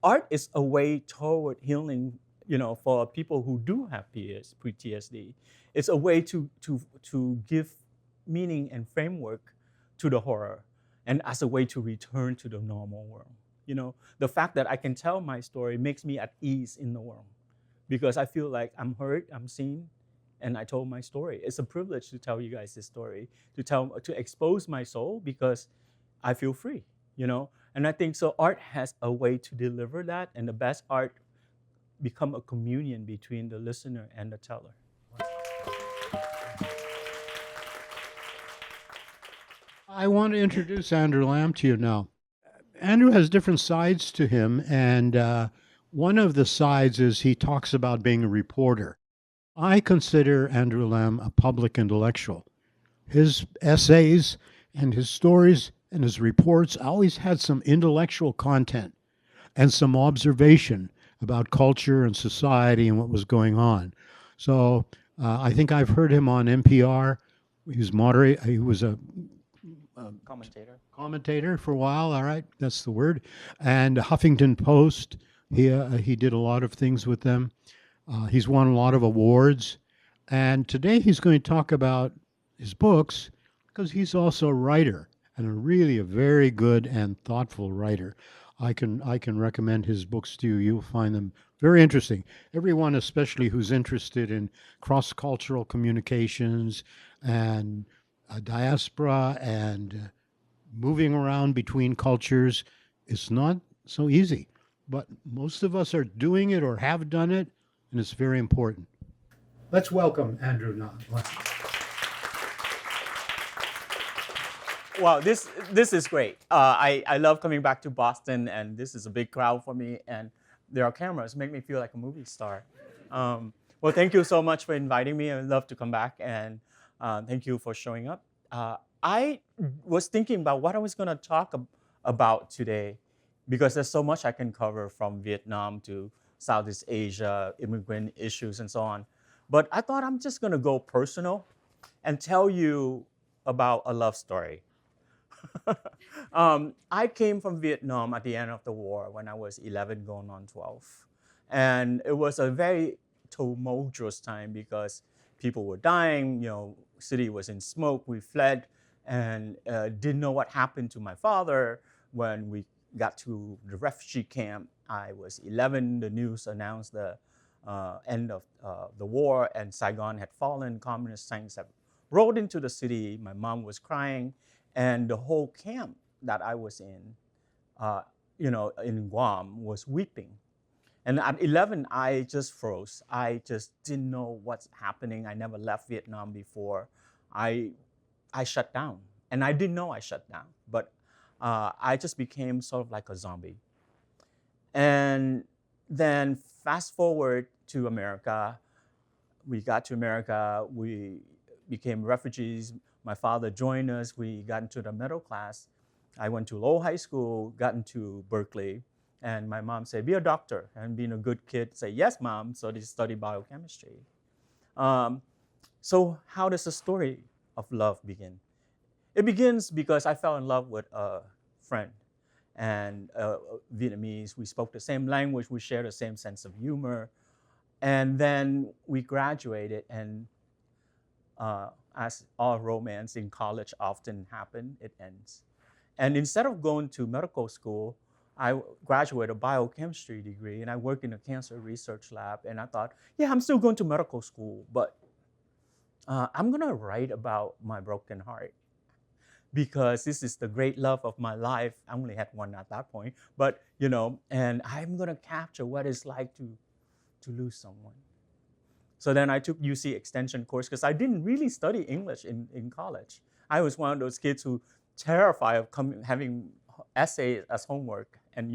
art is a way toward healing, for people who do have PTSD. It's a way to give meaning and framework to the horror, and as a way to return to the normal world. The fact that I can tell my story makes me at ease in the world because I feel like I'm heard, I'm seen, and I told my story. It's a privilege to tell you guys this story, to expose my soul because I feel free, And I think so art has a way to deliver that, and the best art become a communion between the listener and the teller. I want to introduce Andrew Lam to you now. Andrew has different sides to him, and one of the sides is he talks about being a reporter. I consider Andrew Lam a public intellectual. His essays and his stories and his reports always had some intellectual content and some observation about culture and society and what was going on. So I think I've heard him on NPR. He was a Commentator. commentator for a while. All right, that's the word. And Huffington Post. He did a lot of things with them. He's won a lot of awards. And today he's going to talk about his books because he's also a writer and a very good and thoughtful writer. I can recommend his books to you. You'll find them very interesting. Everyone, especially who's interested in cross cultural communications and diaspora and moving around between cultures, it's not so easy. But most of us are doing it or have done it, and it's very important. Let's welcome Andrew Lam. Well, this is great. I love coming back to Boston, and this is a big crowd for me. And there are cameras, make me feel like a movie star. Well, thank you so much for inviting me. I'd love to come back, and thank you for showing up. I was thinking about what I was going to talk about today, because there's so much I can cover from Vietnam to Southeast Asia, immigrant issues, and so on. But I thought I'm just going to go personal and tell you about a love story. I came from Vietnam at the end of the war when I was 11 going on 12. And it was a very tumultuous time because people were dying, city was in smoke, we fled, and didn't know what happened to my father. When we got to the refugee camp, I was 11, the news announced the end of the war, and Saigon had fallen, communist tanks had rolled into the city. My mom was crying, and the whole camp that I was uh, in Guam was weeping. And at 11, I just froze. I just didn't know what's happening. I never left Vietnam before. I, I shut down. And I didn't know I shut down, but I just became sort of like a zombie. And then fast forward to America, we got to America, we became refugees. My father joined us. We got into the middle class. I went to Lowell High School, got into Berkeley, and my mom said, be a doctor. And being a good kid, say, yes, mom. So they studied biochemistry. Um, so how does the story of love begin? It begins because I fell in love with a friend and Vietnamese. We spoke the same language. We shared the same sense of humor. And then we graduated, and as all romance in college often happen, it ends. And instead of going to medical school, I graduated a biochemistry degree, and I work in a cancer research lab. And I thought, yeah, I'm still going to medical school, but I'm gonna write about my broken heart because this is the great love of my life. I only had one at that point, but and I'm gonna capture what it's like to lose someone. So then I took UC extension course because I didn't really study English in college. I was one of those kids who terrified of having essays as homework, and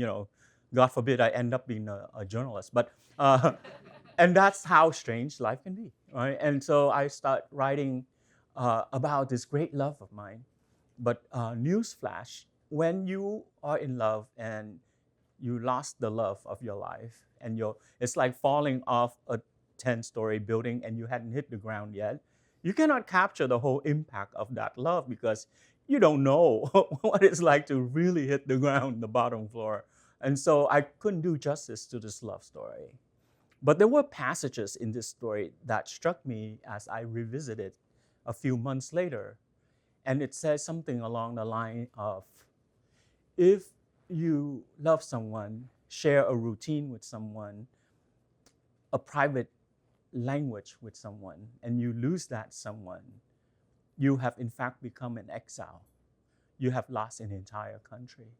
God forbid I end up being a journalist. But and that's how strange life can be, right? And so I start writing about this great love of mine. But newsflash: when you are in love and you lost the love of your life, and it's like falling off a 10-story building and you hadn't hit the ground yet, you cannot capture the whole impact of that love because you don't know what it's like to really hit the ground, the bottom floor. And so I couldn't do justice to this love story. But there were passages in this story that struck me as I revisited a few months later. And it says something along the line of, if you love someone, share a routine with someone, a private language with someone, and you lose that someone, you have in fact become an exile. You have lost an entire country.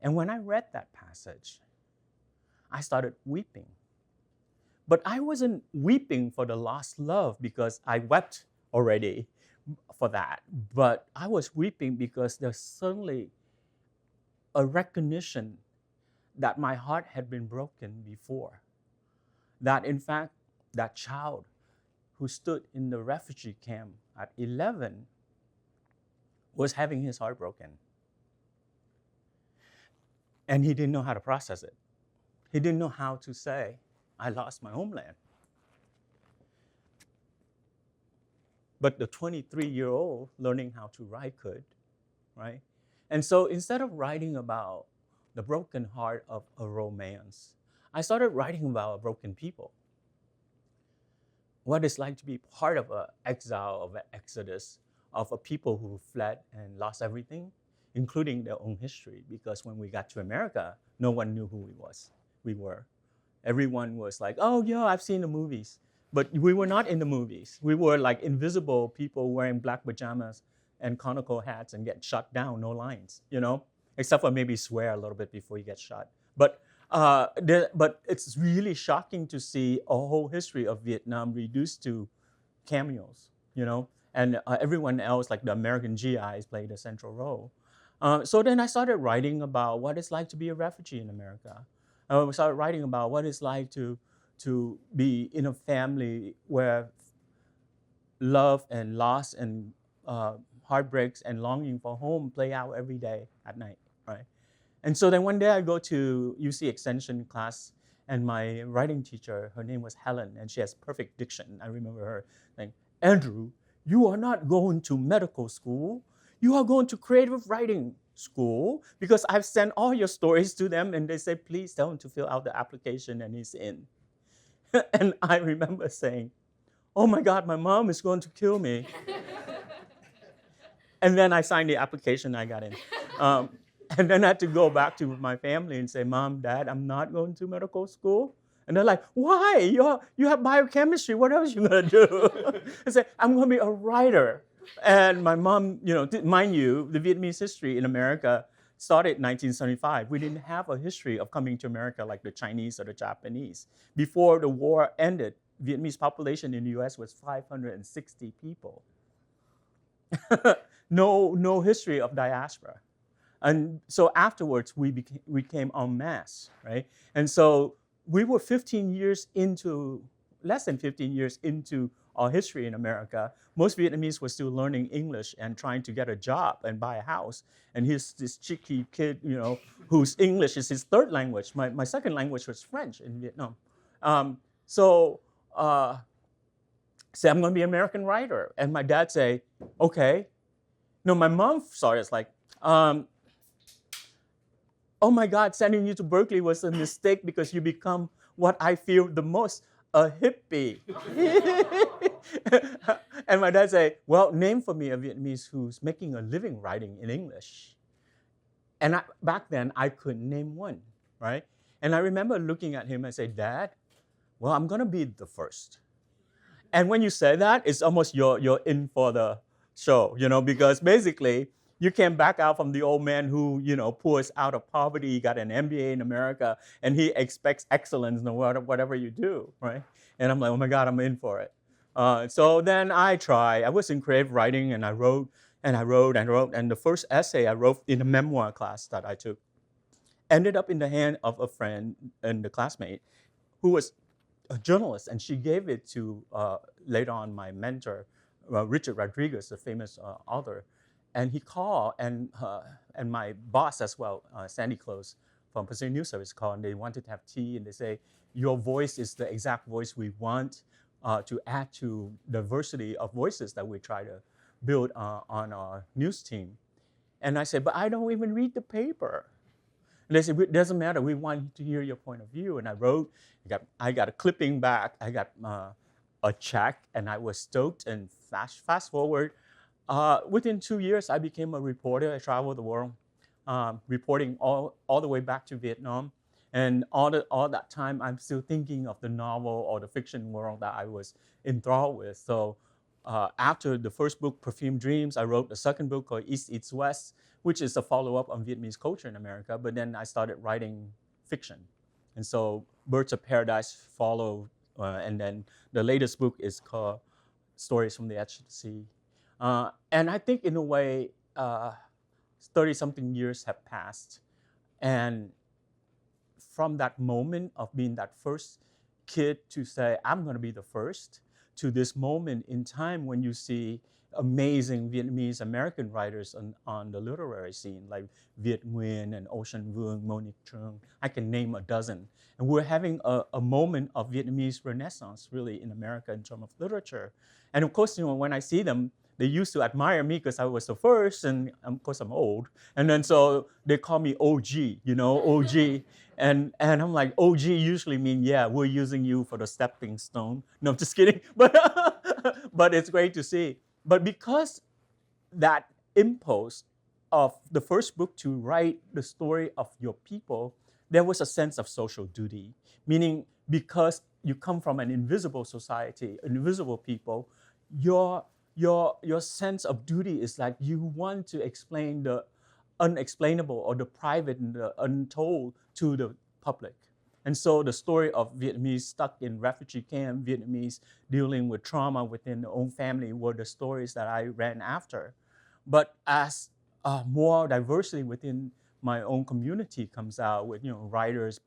And when I read that passage, I started weeping. But I wasn't weeping for the lost love because I wept already for that. But I was weeping because there's suddenly a recognition that my heart had been broken before. That in fact, that child who stood in the refugee camp at 11 was having his heart broken. And he didn't know how to process it. He didn't know how to say, I lost my homeland. But the 23-year-old learning how to write could, right? And so instead of writing about the broken heart of a romance, I started writing about a broken people. What it's like to be part of an exile, of an exodus, of a people who fled and lost everything, including their own history. Because when we got to America, no one knew who we were. Everyone was like, oh yeah, I've seen the movies. But we were not in the movies. We were like invisible people wearing black pajamas and conical hats and get shot down, no lines, except for maybe swear a little bit before you get shot. But it's really shocking to see a whole history of Vietnam reduced to cameos, and everyone else, like the American GIs, played a central role. So then I started writing about what it's like to be a refugee in America. I started writing about what it's like to be in a family where love and loss and heartbreaks and longing for home play out every day at night, right? And so then one day I go to UC Extension class, and my writing teacher, her name was Helen, and she has perfect diction. I remember her saying, Andrew, you are not going to medical school. You are going to creative writing school, because I've sent all your stories to them, and they say, please tell him to fill out the application, and he's in. And I remember saying, oh my God, my mom is going to kill me. And then I signed the application, I got in. And then I had to go back to my family and say, Mom, Dad, I'm not going to medical school. And they're like, why? You have biochemistry. What else are you going to do? I said, I'm going to be a writer. And my mom, mind you, the Vietnamese history in America started in 1975. We didn't have a history of coming to America like the Chinese or the Japanese. Before the war ended, Vietnamese population in the US was 560 people. No history of diaspora. And so afterwards, we came en masse, right? And so we were less than 15 years into our history in America. Most Vietnamese were still learning English and trying to get a job and buy a house. And here's this cheeky kid, whose English is his third language. My second language was French in Vietnam. Say, I'm going to be an American writer. And my dad say, okay. No, my mom saw it as like, oh my God, sending you to Berkeley was a mistake because you become what I fear the most, a hippie. And my dad say, well, name for me a Vietnamese who's making a living writing in English. And back then, I couldn't name one, right? And I remember looking at him and say, Dad, well, I'm going to be the first. And when you say that, it's almost you're in for the show, because basically, you can't back out from the old man who, pours out of poverty. He got an MBA in America, and he expects excellence no matter whatever you do, right? And I'm like, oh my God, I'm in for it. So then I try. I was in creative writing, and I wrote, and I wrote, and I wrote. And the first essay I wrote in a memoir class that I took ended up in the hand of a friend and the classmate who was a journalist, and she gave it to, later on, my mentor, Richard Rodriguez, the famous author. And he called, and my boss as well, Sandy Close from Pacific News Service called, and they wanted to have tea, and they say, your voice is the exact voice we want to add to diversity of voices that we try to build on our news team. And I said, but I don't even read the paper. And they said, it doesn't matter, we want to hear your point of view. And I wrote, I got a clipping back, I got a check, and I was stoked. And fast forward, within 2 years, I became a reporter. I traveled the world, reporting all the way back to Vietnam. And all that time, I'm still thinking of the novel or the fiction world that I was enthralled with. So after the first book, Perfume Dreams, I wrote a second book called East Eats West, which is a follow-up on Vietnamese culture in America. But then I started writing fiction. And so Birds of Paradise followed. And then the latest book is called Stories from the Edge of the Sea. And I think in a way, 30-something years have passed. And from that moment of being that first kid to say, I'm going to be the first, to this moment in time when you see amazing Vietnamese American writers on the literary scene, like Viet Nguyen and Ocean Vuong, Monique Trung. I can name a dozen. And we're having a moment of Vietnamese renaissance, really, in America in terms of literature. And of course, when I see them, they used to admire me because I was the first, and of course I'm old. And then so they call me OG, OG. And I'm like, OG usually mean, yeah, we're using you for the stepping stone. No, I'm just kidding. But it's great to see. But because that impulse of the first book to write the story of your people, there was a sense of social duty. Meaning, because you come from an invisible society, invisible people, your sense of duty is like you want to explain the unexplainable or the private and the untold to the public. And so the story of Vietnamese stuck in refugee camp, Vietnamese dealing with trauma within their own family were the stories that I ran after. But as more diversity within my own community comes out with, writers,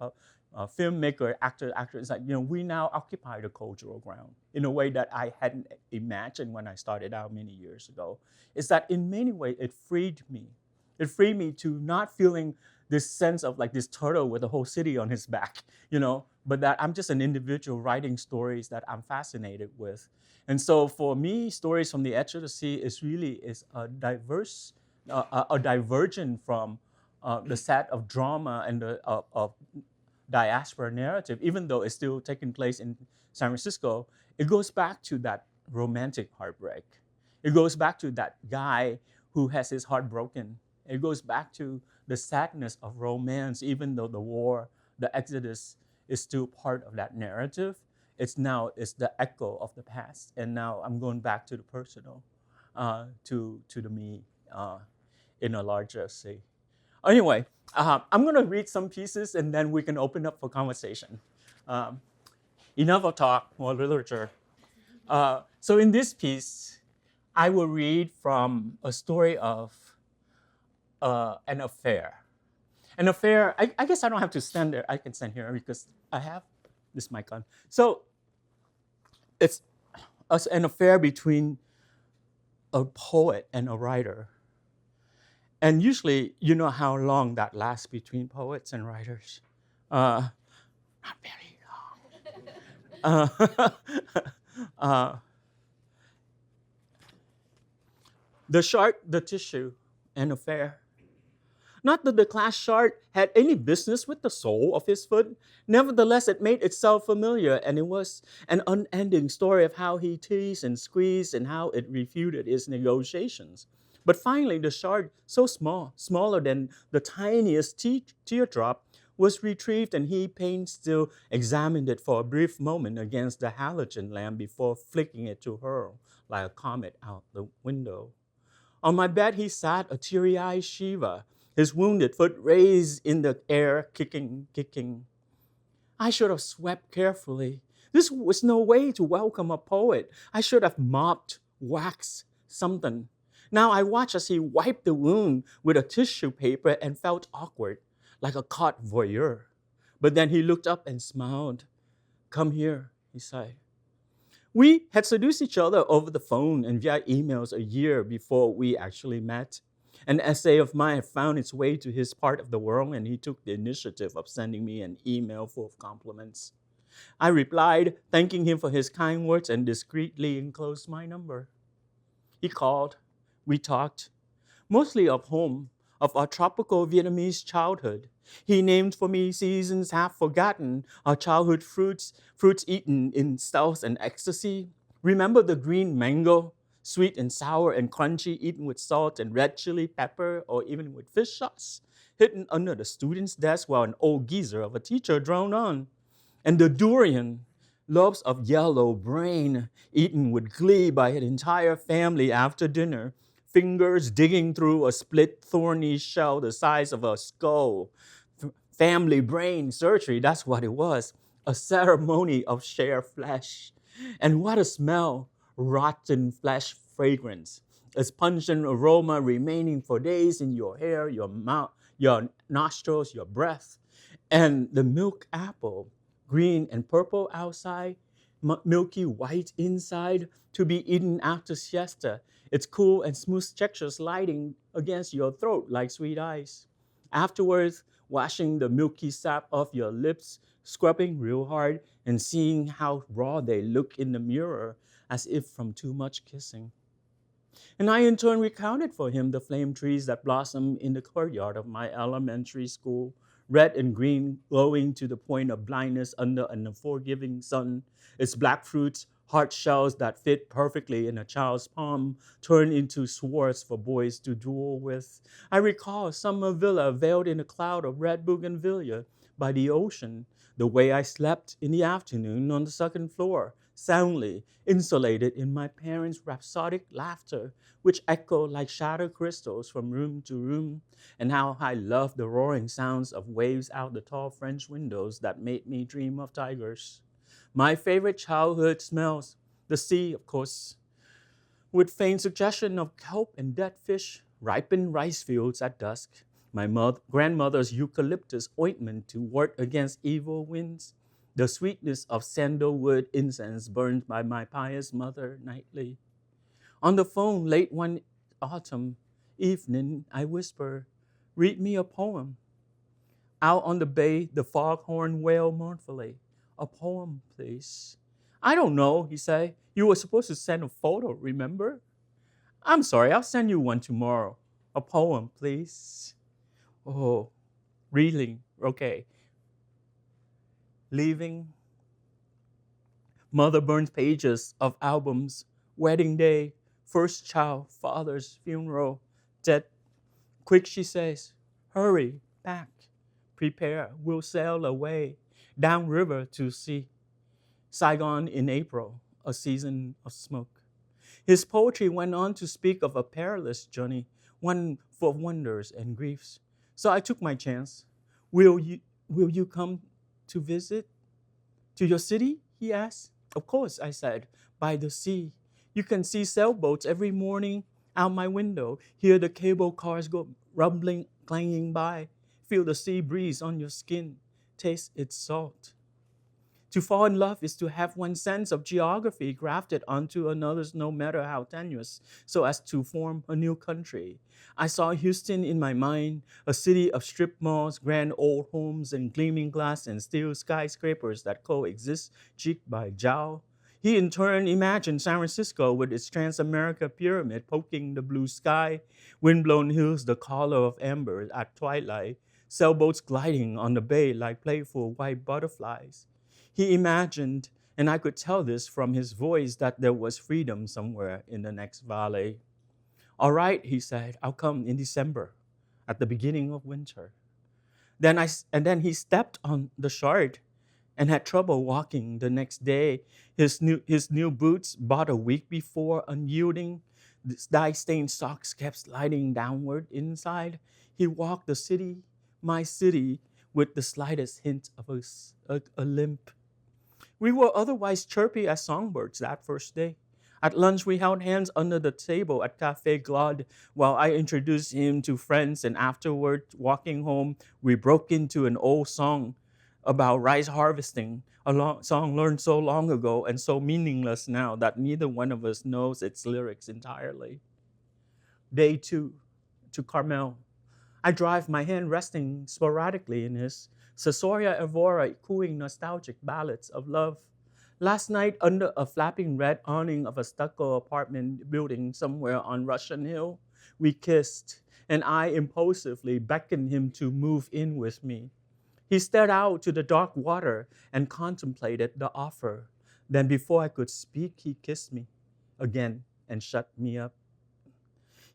filmmaker, actors, it's like, we now occupy the cultural ground in a way that I hadn't imagined when I started out many years ago. Is that in many ways it freed me. It freed me to not feeling this sense of like this turtle with a whole city on his back, but that I'm just an individual writing stories that I'm fascinated with. And so for me, Stories from the Edge of the Sea is a divergent from the set of drama and of diaspora narrative, even though it's still taking place in San Francisco. It goes back to that romantic heartbreak. It goes back to that guy who has his heart broken. It goes back to the sadness of romance, even though the war, the exodus is still part of that narrative. It's the echo of the past. And now I'm going back to the personal, to the me in a larger sea. Anyway, I'm going to read some pieces and then we can open up for conversation. Enough of talk, more literature. So in this piece, I will read from a story of an affair. An affair, I guess I don't have to stand there. I can stand here because I have this mic on. So it's an affair between a poet and a writer. And usually, you know how long that lasts between poets and writers. Not very long. The shark, the tissue, an affair. Not that the glass shard had any business with the sole of his foot. Nevertheless, it made itself familiar, and it was an unending story of how he teased and squeezed and how it refuted his negotiations. But finally, the shard, so small, smaller than the tiniest teardrop, was retrieved, and he, pain still, examined it for a brief moment against the halogen lamp before flicking it to hurl like a comet out the window. On my bed he sat, a teary-eyed Shiva, his wounded foot raised in the air, kicking. I should have swept carefully. This was no way to welcome a poet. I should have mopped, waxed, something. Now I watched as he wiped the wound with a tissue paper and felt awkward, like a caught voyeur. But then he looked up and smiled. Come here, he said. We had seduced each other over the phone and via emails a year before we actually met. An essay of mine had found its way to his part of the world, and he took the initiative of sending me an email full of compliments. I replied, thanking him for his kind words, and discreetly enclosed my number. He called. We talked, mostly of home, of our tropical Vietnamese childhood. He named for me seasons half forgotten, our childhood fruits eaten in stealth and ecstasy. Remember the green mango, sweet and sour and crunchy, eaten with salt and red chili pepper, or even with fish sauce, hidden under the student's desk while an old geezer of a teacher droned on. And the durian, lobes of yellow brain, eaten with glee by an entire family after dinner, fingers digging through a split thorny shell the size of a skull. Family brain surgery, that's what it was. A ceremony of shared flesh. And what a smell! Rotten flesh fragrance. Its pungent aroma remaining for days in your hair, your mouth, your nostrils, your breath. And the milk apple, green and purple outside, milky white inside, to be eaten after siesta. Its cool and smooth texture sliding against your throat like sweet ice. Afterwards, washing the milky sap off your lips, scrubbing real hard, and seeing how raw they look in the mirror, as if from too much kissing. And I in turn recounted for him the flame trees that blossom in the courtyard of my elementary school, red and green, glowing to the point of blindness under an unforgiving sun, its black fruits, hard shells that fit perfectly in a child's palm, turned into swords for boys to duel with. I recall a summer villa veiled in a cloud of red bougainvillea by the ocean, the way I slept in the afternoon on the second floor, soundly insulated in my parents' rhapsodic laughter, which echoed like shattered crystals from room to room, and how I loved the roaring sounds of waves out the tall French windows that made me dream of tigers. My favorite childhood smells, the sea, of course, with faint suggestion of kelp and dead fish, ripened rice fields at dusk, my grandmother's eucalyptus ointment to ward against evil winds, the sweetness of sandalwood incense burned by my pious mother nightly. On the phone late one autumn evening, I whisper, "Read me a poem." Out on the bay, the foghorn wailed mournfully. "A poem, please." "I don't know," he said. "You were supposed to send a photo, remember?" "I'm sorry, I'll send you one tomorrow." "A poem, please." Oh, reeling, okay. Leaving. Mother burns pages of albums. Wedding day, first child, father's funeral, dead. Quick, she says. Hurry, pack, prepare, we'll sail away, downriver to sea. Saigon in April, a season of smoke. His poetry went on to speak of a perilous journey, one full of wonders and griefs. So I took my chance. Will you come to visit? To your city? He asked. Of course, I said, by the sea. You can see sailboats every morning out my window, hear the cable cars go rumbling, clanging by, feel the sea breeze on your skin, taste its salt. To fall in love is to have one sense of geography grafted onto another's, no matter how tenuous, so as to form a new country. I saw Houston in my mind, a city of strip malls, grand old homes, and gleaming glass and steel skyscrapers that coexist cheek by jowl. He in turn imagined San Francisco with its Transamerica pyramid poking the blue sky, windblown hills the color of amber at twilight, sailboats gliding on the bay like playful white butterflies. He imagined, and I could tell this from his voice, that there was freedom somewhere in the next valley. All right, he said, I'll come in December, at the beginning of winter. Then he stepped on the shard and had trouble walking the next day. His new boots, bought a week before, unyielding, dye-stained socks kept sliding downward inside. He walked the city, my city, with the slightest hint of a limp. We were otherwise chirpy as songbirds that first day. At lunch, we held hands under the table at Café Glaude while I introduced him to friends, and afterward, walking home, we broke into an old song about rice harvesting, a song learned so long ago and so meaningless now that neither one of us knows its lyrics entirely. Day 2, to Carmel. I drive, my hand resting sporadically in his, Caesarea Evora cooing nostalgic ballads of love. Last night, under a flapping red awning of a stucco apartment building somewhere on Russian Hill, we kissed, and I impulsively beckoned him to move in with me. He stared out to the dark water and contemplated the offer. Then, before I could speak, he kissed me again and shut me up.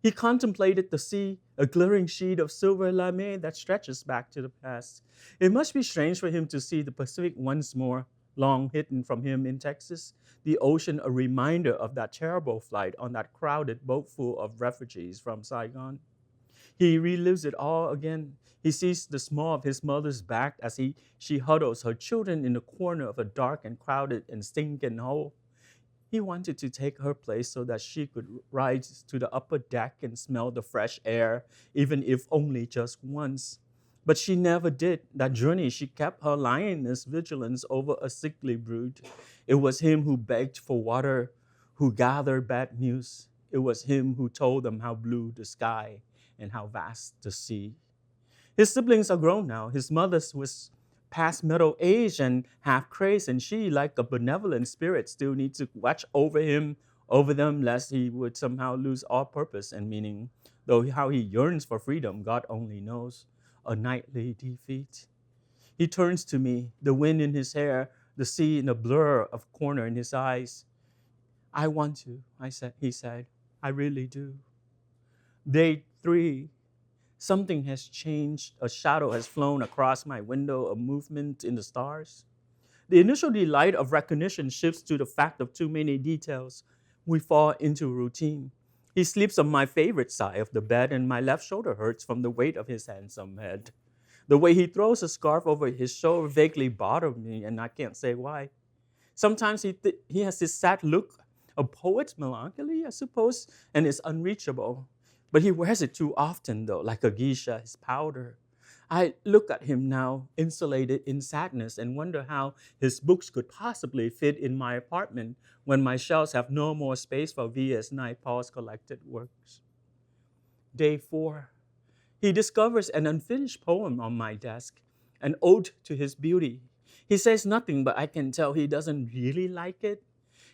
He contemplated the sea, a glittering sheet of silver lame that stretches back to the past. It must be strange for him to see the Pacific once more, long hidden from him in Texas, the ocean a reminder of that terrible flight on that crowded boat full of refugees from Saigon. He relives it all again. He sees the small of his mother's back as she huddles her children in the corner of a dark and crowded and stinking hole. He wanted to take her place so that she could rise to the upper deck and smell the fresh air, even if only just once. But she never did. That journey, she kept her lioness vigilance over a sickly brood. It was him who begged for water, who gathered bad news. It was him who told them how blue the sky and how vast the sea. His siblings are grown now. His mother was past middle age and half crazed, and she, like a benevolent spirit, still needs to watch over them, lest he would somehow lose all purpose and meaning. Though how he yearns for freedom, God only knows. A nightly defeat. He turns to me, the wind in his hair, the sea in a blur of corner in his eyes. I want to, he said. I really do. Day 3. Something has changed. A shadow has flown across my window, a movement in the stars. The initial delight of recognition shifts to the fact of too many details. We fall into routine. He sleeps on my favorite side of the bed, and my left shoulder hurts from the weight of his handsome head. The way he throws a scarf over his shoulder vaguely bothers me, and I can't say why. Sometimes he has this sad look, a poet's melancholy, I suppose, and is unreachable. But he wears it too often, though, like a geisha, his powder. I look at him now, insulated in sadness, and wonder how his books could possibly fit in my apartment when my shelves have no more space for V.S. Naipaul's collected works. Day 4. He discovers an unfinished poem on my desk, an ode to his beauty. He says nothing, but I can tell he doesn't really like it.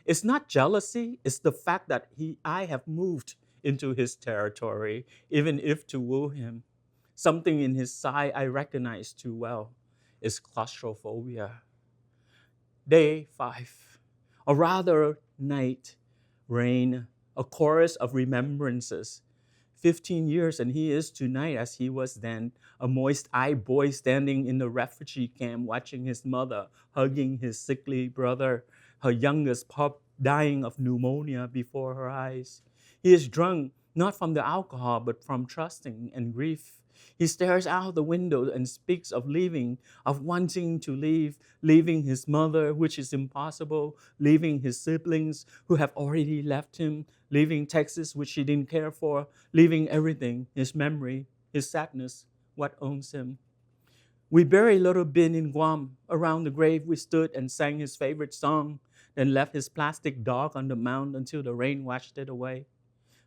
It's not jealousy, it's the fact that I have moved into his territory, even if to woo him. Something in his sigh I recognize too well is claustrophobia. Day 5. A rather night, rain, a chorus of remembrances. 15 years, and he is tonight as he was then, a moist-eyed boy standing in the refugee camp watching his mother, hugging his sickly brother, her youngest pup dying of pneumonia before her eyes. He is drunk, not from the alcohol, but from trusting and grief. He stares out the window and speaks of leaving, of wanting to leave, leaving his mother, which is impossible, leaving his siblings who have already left him, leaving Texas, which he didn't care for, leaving everything, his memory, his sadness, what owns him. We buried little Ben in Guam. Around the grave we stood and sang his favorite song, then left his plastic dog on the mound until the rain washed it away.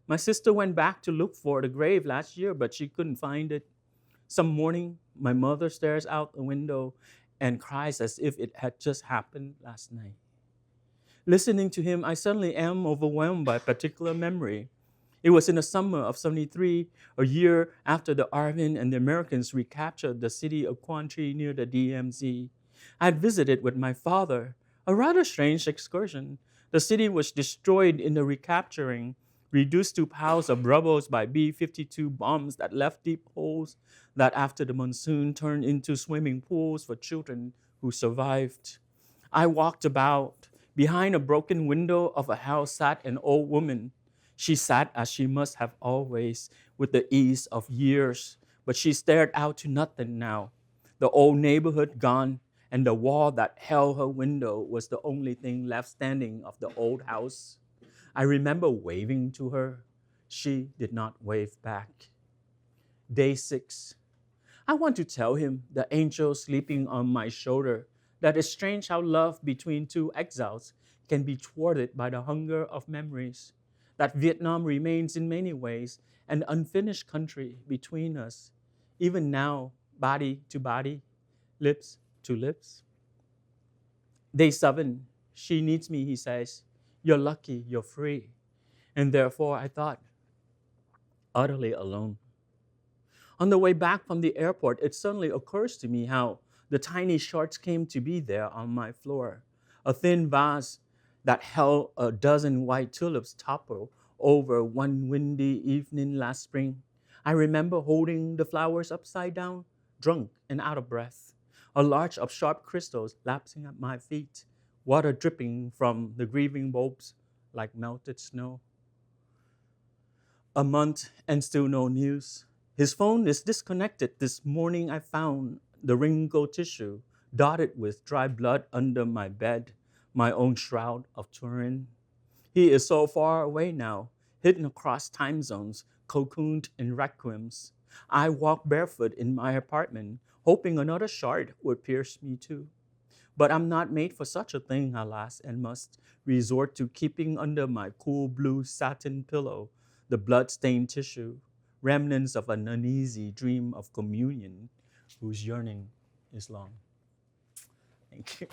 My sister went back to look for the grave last year, but she couldn't find it. Some morning, my mother stares out the window and cries as if it had just happened last night. Listening to him, I suddenly am overwhelmed by a particular memory. It was in the summer of 73, a year after the Arvin and the Americans recaptured the city of Quan Tri near the DMZ. I had visited with my father, a rather strange excursion. The city was destroyed in the recapturing, reduced to piles of rubble by B-52 bombs that left deep holes that after the monsoon turned into swimming pools for children who survived. I walked about. Behind a broken window of a house sat an old woman. She sat as she must have always, with the ease of years, but she stared out to nothing now. The old neighborhood gone, and the wall that held her window was the only thing left standing of the old house. I remember waving to her. She did not wave back. Day 6. I want to tell him, the angel sleeping on my shoulder, that it's strange how love between two exiles can be thwarted by the hunger of memories, that Vietnam remains in many ways an unfinished country between us, even now, body to body, lips to lips. Day 7. She needs me, he says. You're lucky, you're free. And therefore, I thought, utterly alone. On the way back from the airport, it suddenly occurs to me how the tiny shards came to be there on my floor. A thin vase that held a dozen white tulips toppled over one windy evening last spring. I remember holding the flowers upside down, drunk and out of breath. A larch of sharp crystals lapsing at my feet, water dripping from the grieving bulbs like melted snow. A month and still no news. His phone is disconnected. This morning I found the wrinkled tissue dotted with dry blood under my bed, my own shroud of Turin. He is so far away now, hidden across time zones, cocooned in requiems. I walk barefoot in my apartment, hoping another shard would pierce me too. But I'm not made for such a thing, alas, and must resort to keeping under my cool blue satin pillow the blood-stained tissue, remnants of an uneasy dream of communion whose yearning is long. Thank you.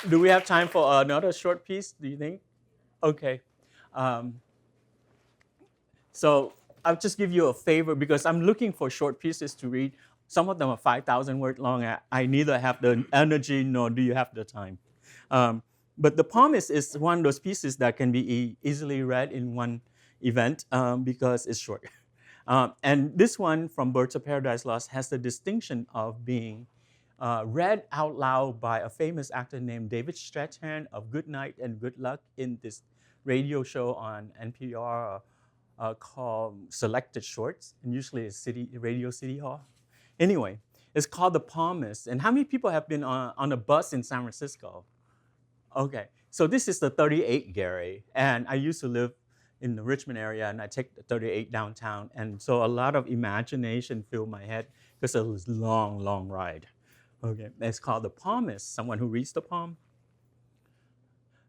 Do we have time for another short piece, do you think? Okay. Um, so I'll just give you a favor because I'm looking for short pieces to read. Some of them are 5,000 words long. I neither have the energy nor do you have the time. But The Promise is one of those pieces that can be easily read in one event because it's short. And this one from Birds of Paradise Lost has the distinction of being read out loud by a famous actor named David Strathairn of Good Night and Good Luck in this radio show on NPR called Selected Shorts, and usually it's Radio City Hall. Anyway, it's called The Promise. And how many people have been on a bus in San Francisco? Okay, so this is the 38 Gary, and I used to live in the Richmond area, and I take the 38 downtown, and so a lot of imagination filled my head because it was a long, long ride. Okay, it's called The Promise. Someone who reads the poem?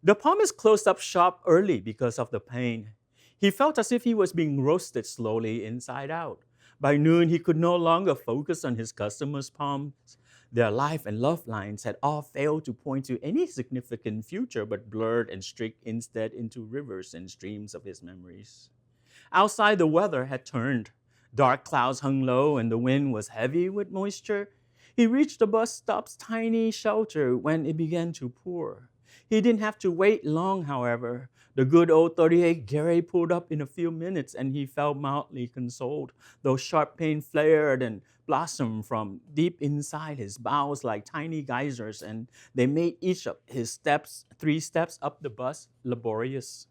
The Promise closed up shop early because of the pain. He felt as if he was being roasted slowly inside out. By noon, he could no longer focus on his customers' palms. Their life and love lines had all failed to point to any significant future, but blurred and streaked instead into rivers and streams of his memories. Outside, the weather had turned. Dark clouds hung low and the wind was heavy with moisture. He reached the bus stop's tiny shelter when it began to pour. He didn't have to wait long, however. The good old 38 Gary pulled up in a few minutes and he felt mildly consoled, though sharp pain flared and blossomed from deep inside his bowels like tiny geysers, and they made each of his 3 steps up the bus laborious.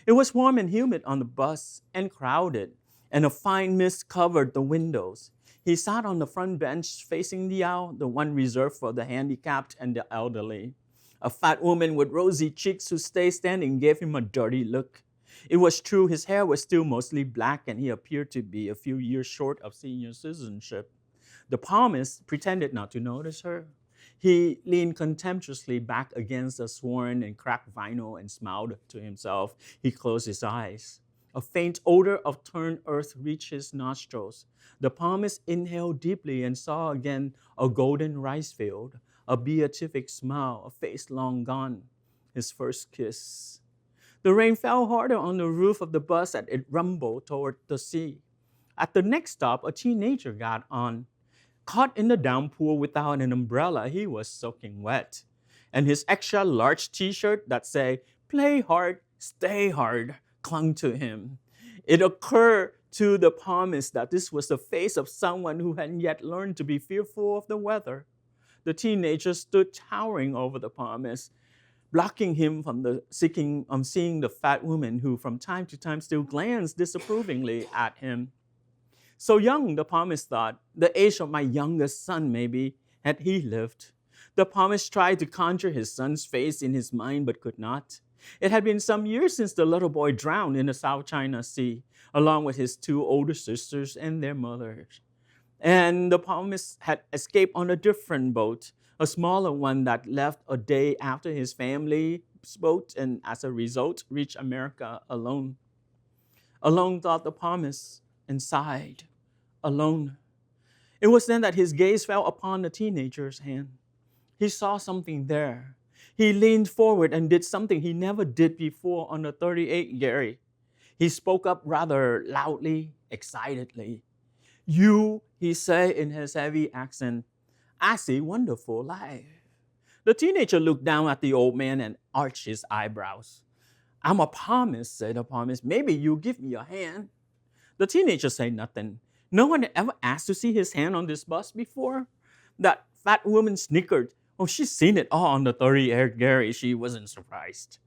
It was warm and humid on the bus and crowded, and a fine mist covered the windows. He sat on the front bench facing the aisle, the one reserved for the handicapped and the elderly. A fat woman with rosy cheeks who stayed standing gave him a dirty look. It was true his hair was still mostly black and he appeared to be a few years short of senior citizenship. The Promise pretended not to notice her. He leaned contemptuously back against the sworn and cracked vinyl and smiled to himself. He closed his eyes. A faint odor of turned earth reached his nostrils. The Promise inhaled deeply and saw again a golden rice field, a beatific smile, a face long gone, his first kiss. The rain fell harder on the roof of the bus as it rumbled toward the sea. At the next stop, a teenager got on. Caught in the downpour without an umbrella, he was soaking wet. And his extra large t-shirt that said, "Play hard, stay hard," clung to him. It occurred to the Promise that this was the face of someone who hadn't yet learned to be fearful of the weather. The teenager stood towering over the Promise, blocking him from seeing the fat woman who from time to time still glanced disapprovingly at him. So young, the Promise thought, the age of my youngest son maybe, had he lived. The Promise tried to conjure his son's face in his mind but could not. It had been some years since the little boy drowned in the South China Sea, along with his 2 older sisters and their mothers. And the Promise had escaped on a different boat, a smaller one that left a day after his family's boat and as a result reached America alone. Alone, thought the Promise, and sighed. Alone. It was then that his gaze fell upon the teenager's hand. He saw something there. He leaned forward and did something he never did before on the 38 Gary. He spoke up rather loudly, excitedly. You, he said in his heavy accent, I see wonderful life. The teenager looked down at the old man and arched his eyebrows. I'm a palmist, said the palmist. Maybe you give me a hand. The teenager said nothing. No one had ever asked to see his hand on this bus before. That fat woman snickered. Oh, she's seen it all on the 30 Gary. She wasn't surprised.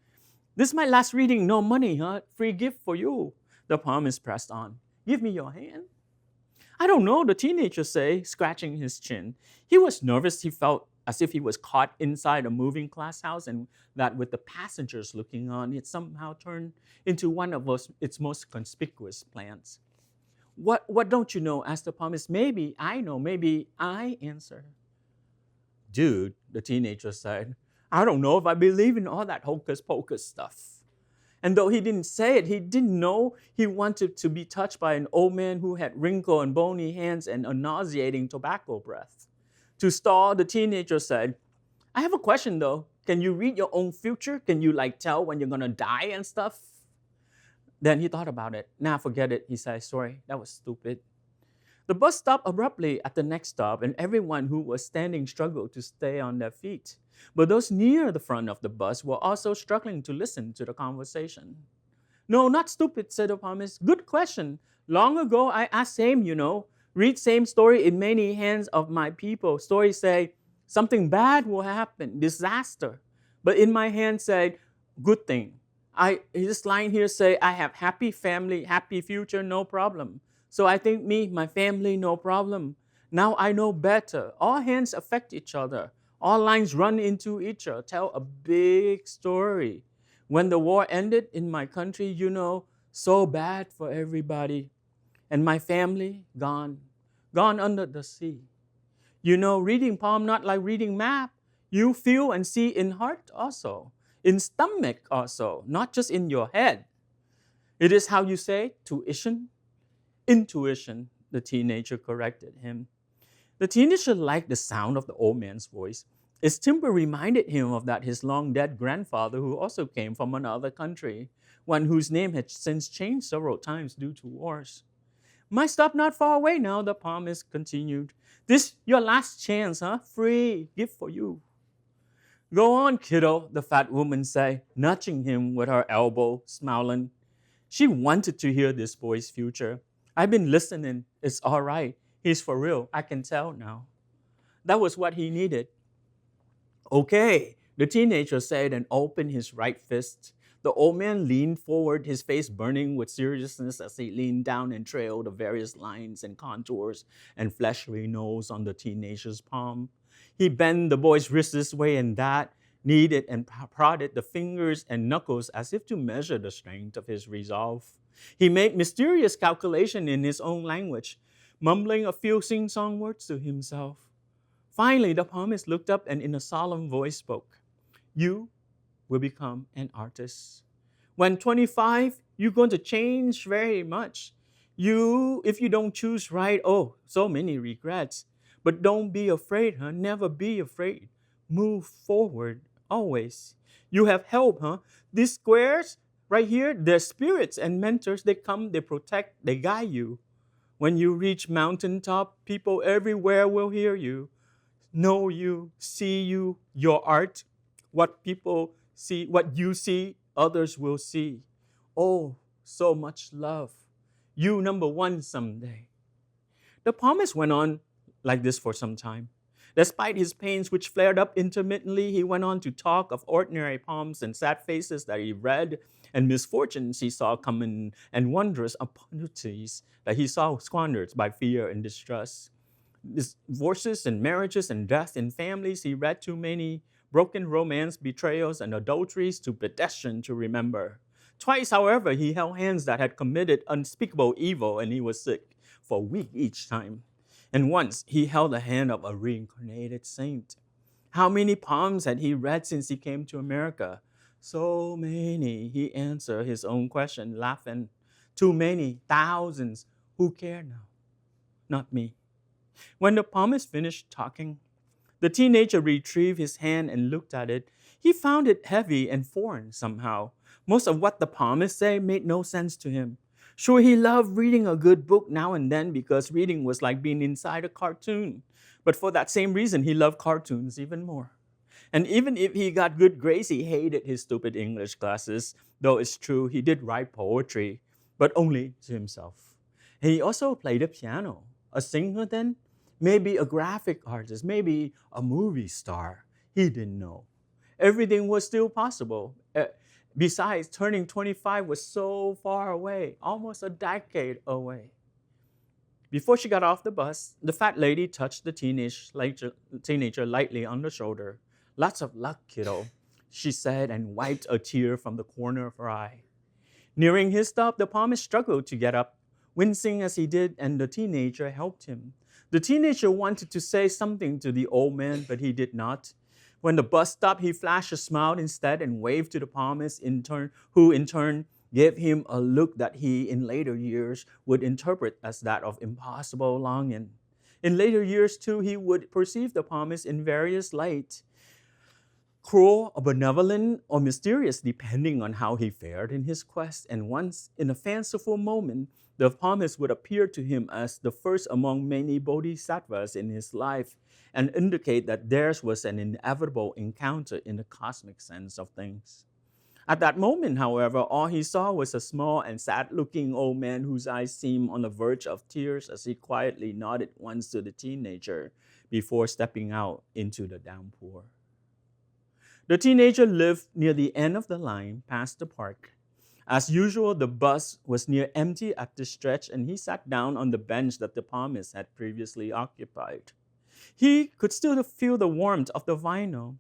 This is my last reading. No money, huh? Free gift for you. The palmist pressed on. Give me your hand. I don't know, the teenager said, scratching his chin. He was nervous. He felt as if he was caught inside a moving glass house and that with the passengers looking on, it somehow turned into one of its most conspicuous plants. What don't you know? Asked the palmist. Maybe I know. Maybe I answer. Dude, the teenager said, I don't know if I believe in all that hocus pocus stuff. And though he didn't say it, he didn't know he wanted to be touched by an old man who had wrinkled and bony hands and a nauseating tobacco breath. To stall, the teenager said, I have a question though. Can you read your own future? Can you tell when you're gonna die and stuff? Then he thought about it. Nah, forget it, he said. Sorry, that was stupid. The bus stopped abruptly at the next stop, and everyone who was standing struggled to stay on their feet. But those near the front of the bus were also struggling to listen to the conversation. No, not stupid, said the palmist. Good question. Long ago, I asked same, Read same story in many hands of my people. Stories say, something bad will happen, disaster. But in my hand said, good thing. This line here say, I have happy family, happy future, no problem. So I think me, my family, no problem. Now I know better. All hands affect each other. All lines run into each other, tell a big story. When the war ended in my country, so bad for everybody. And my family, gone under the sea. Reading poem not like reading map. You feel and see in heart also, in stomach also, not just in your head. It is how you say tuition, intuition, the teenager corrected him. The teenager liked the sound of the old man's voice. Its timbre reminded him of his long-dead grandfather who also came from another country, one whose name had since changed several times due to wars. My stop not far away now, the palmist continued. This your last chance, huh? Free gift for you. Go on, kiddo, the fat woman said, nudging him with her elbow, smiling. She wanted to hear this boy's future. I've been listening. It's all right. He's for real. I can tell now. That was what he needed. Okay, the teenager said and opened his right fist. The old man leaned forward, his face burning with seriousness as he leaned down and trailed the various lines and contours and fleshly nose on the teenager's palm. He bent the boy's wrist this way and that, kneaded and prodded the fingers and knuckles as if to measure the strength of his resolve. He made mysterious calculation in his own language, mumbling a few sing-song words to himself. Finally, the palmist looked up and in a solemn voice spoke. You will become an artist. When 25, you're going to change very much. If you don't choose right, so many regrets. But don't be afraid, huh? Never be afraid. Move forward, always. You have help, huh? These squares right here, they're spirits and mentors. They come, they protect, they guide you. When you reach mountaintop, people everywhere will hear you, know you, see you, your art. What people see, what you see, others will see. Oh, so much love. You number one someday. The palmist went on like this for some time. Despite his pains, which flared up intermittently, he went on to talk of ordinary palms and sad faces that he read, and misfortunes he saw coming, and wondrous opportunities that he saw squandered by fear and distrust. Divorces and marriages and death in families he read too many, broken romance, betrayals, and adulteries too pedestrian to remember. Twice, however, he held hands that had committed unspeakable evil, and he was sick for a week each time. And once, he held the hand of a reincarnated saint. How many poems had he read since he came to America? So many, he answered his own question, laughing. Too many, thousands. Who care now? Not me. When the palmist finished talking, the teenager retrieved his hand and looked at it. He found it heavy and foreign somehow. Most of what the palmist said made no sense to him. Sure, he loved reading a good book now and then because reading was like being inside a cartoon. But for that same reason, he loved cartoons even more. And even if he got good grades, he hated his stupid English classes, though it's true he did write poetry, but only to himself. And he also played the piano. A singer then? Maybe a graphic artist, maybe a movie star. He didn't know. Everything was still possible. Besides, turning 25 was so far away, almost a decade away. Before she got off the bus, the fat lady touched the teenager lightly on the shoulder. Lots of luck, kiddo, she said and wiped a tear from the corner of her eye. Nearing his stop, the palmist struggled to get up, wincing as he did, and the teenager helped him. The teenager wanted to say something to the old man, but he did not. When the bus stopped, he flashed a smile instead and waved to the palmist, who in turn gave him a look that he, in later years, would interpret as that of impossible longing. In later years, too, he would perceive the palmist in various lights, cruel or benevolent or mysterious, depending on how he fared in his quest. And once, in a fanciful moment, the palmist would appear to him as the first among many bodhisattvas in his life and indicate that theirs was an inevitable encounter in the cosmic sense of things. At that moment, however, all he saw was a small and sad-looking old man whose eyes seemed on the verge of tears as he quietly nodded once to the teenager before stepping out into the downpour. The teenager lived near the end of the line, past the park. As usual, the bus was near empty at this stretch, and he sat down on the bench that the palmist had previously occupied. He could still feel the warmth of the vinyl.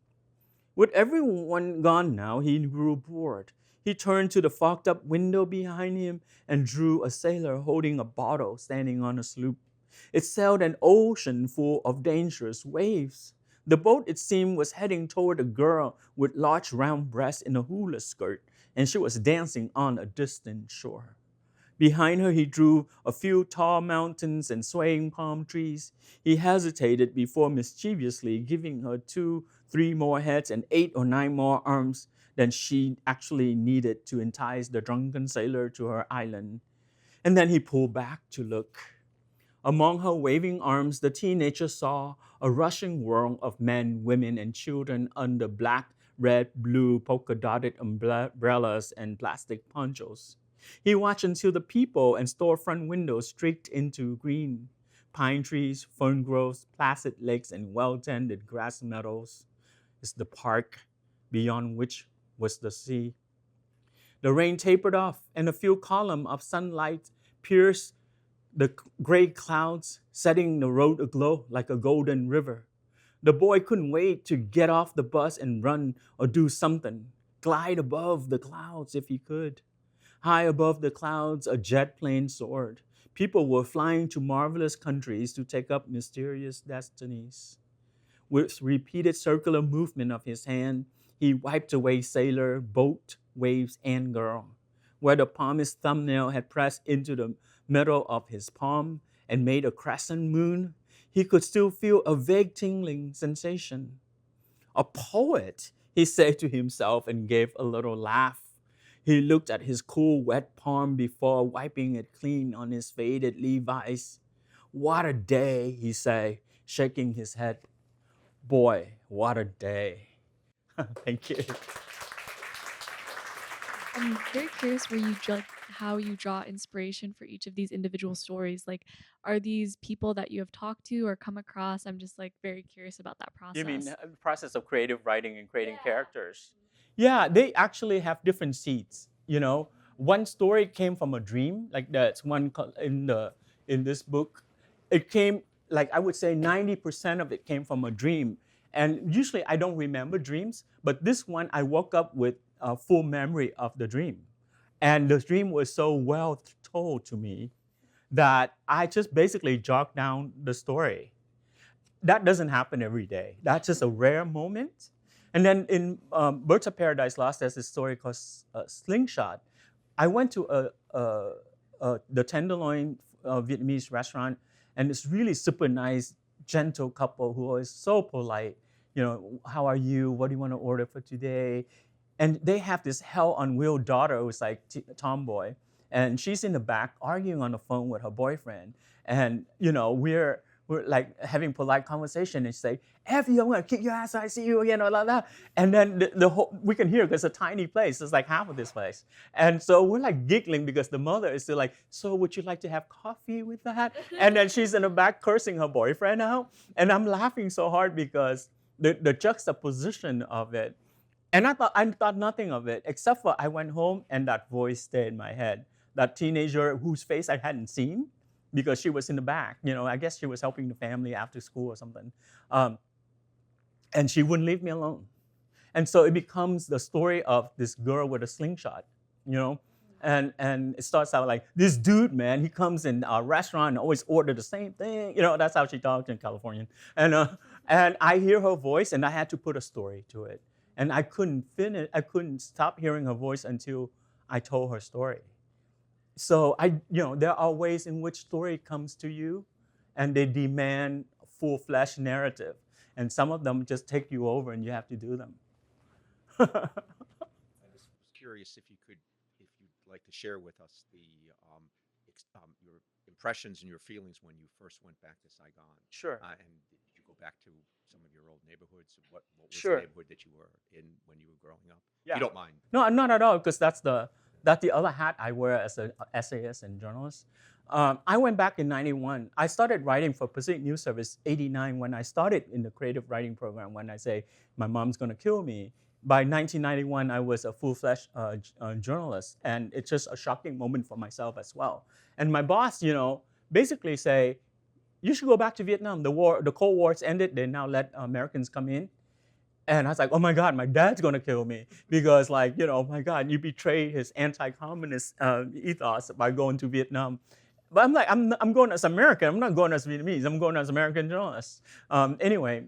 With everyone gone now, he grew bored. He turned to the fogged-up window behind him and drew a sailor holding a bottle standing on a sloop. It sailed an ocean full of dangerous waves. The boat, it seemed, was heading toward a girl with large round breasts in a hula skirt, and she was dancing on a distant shore. Behind her, he drew a few tall mountains and swaying palm trees. He hesitated before mischievously giving her 2-3 more heads and 8 or 9 more arms than she actually needed to entice the drunken sailor to her island. And then he pulled back to look. Among her waving arms, the teenager saw a rushing whirl of men, women, and children under black, red, blue, polka-dotted umbrellas and plastic ponchos. He watched until the people and storefront windows streaked into green. Pine trees, fern groves, placid lakes, and well-tended grass meadows is the park, beyond which was the sea. The rain tapered off, and a few columns of sunlight pierced the gray clouds, setting the road aglow like a golden river. The boy couldn't wait to get off the bus and run or do something, glide above the clouds if he could. High above the clouds, a jet plane soared. People were flying to marvelous countries to take up mysterious destinies. With repeated circular movement of his hand, he wiped away sailor, boat, waves, and girl. Where the palmist's thumbnail had pressed into the middle of his palm and made a crescent moon, he could still feel a vague tingling sensation. A poet, he said to himself and gave a little laugh. He looked at his cool, wet palm before wiping it clean on his faded Levi's. What a day, he said, shaking his head. Boy, what a day. Thank you. I'm very curious how you draw inspiration for each of these individual stories. Like, are these people that you have talked to or come across? I'm just like very curious about that You mean process. the process of creative writing and creating characters? Yeah, they actually have different seeds. One story came from a dream, like that's one in this book. It came, like I would say 90% of it came from a dream. And usually I don't remember dreams, but this one I woke up with a full memory of the dream. And the dream was so well told to me that I just basically jogged down the story. That doesn't happen every day. That's just a rare moment. And then in Birds of Paradise Lost, there's this story called Slingshot. I went to the Tenderloin Vietnamese restaurant, and this really super nice, gentle couple who was so polite how are you? What do you want to order for today? And they have this hell on wheel daughter who's like tomboy, and she's in the back arguing on the phone with her boyfriend. And we're like having polite conversation and say, "F you, I'm gonna kick your ass. I see you again," or like that. And then the whole we can hear because it's a tiny place. It's like half of this place, and so we're like giggling because the mother is still like, "So would you like to have coffee with that?" And then she's in the back cursing her boyfriend out, and I'm laughing so hard because the juxtaposition of it. And I thought nothing of it, except for I went home and that voice stayed in my head. That teenager whose face I hadn't seen because she was in the back. I guess she was helping the family after school or something. And she wouldn't leave me alone. And so it becomes the story of this girl with a slingshot, And it starts out like, this dude, man, he comes in our restaurant and always order the same thing. That's how she talks in California. And I hear her voice and I had to put a story to it. And I couldn't stop hearing her voice until I told her story. So there are ways in which story comes to you and they demand full-fledged narrative. And some of them just take you over and you have to do them. I was curious if you'd like to share with us your impressions and your feelings when you first went back to Saigon. Sure. And did you go back to some of your old neighborhoods? What was Sure. the neighborhood that you were in when you were growing up? Yeah. If you don't mind. No, not at all, because that's the other hat I wear as an essayist and journalist. I went back in 91. I started writing for Pacific News Service 89 when I started in the creative writing program when I say, my mom's gonna kill me. By 1991, I was a full-fledged journalist, and it's just a shocking moment for myself as well. And my boss, basically say, you should go back to Vietnam. The Cold War's ended. They now let Americans come in. And I was like, oh my God, my dad's gonna kill me because oh my God, you betrayed his anti-communist ethos by going to Vietnam. But I'm like, I'm going as American. I'm not going as Vietnamese. I'm going as American journalist. Anyway,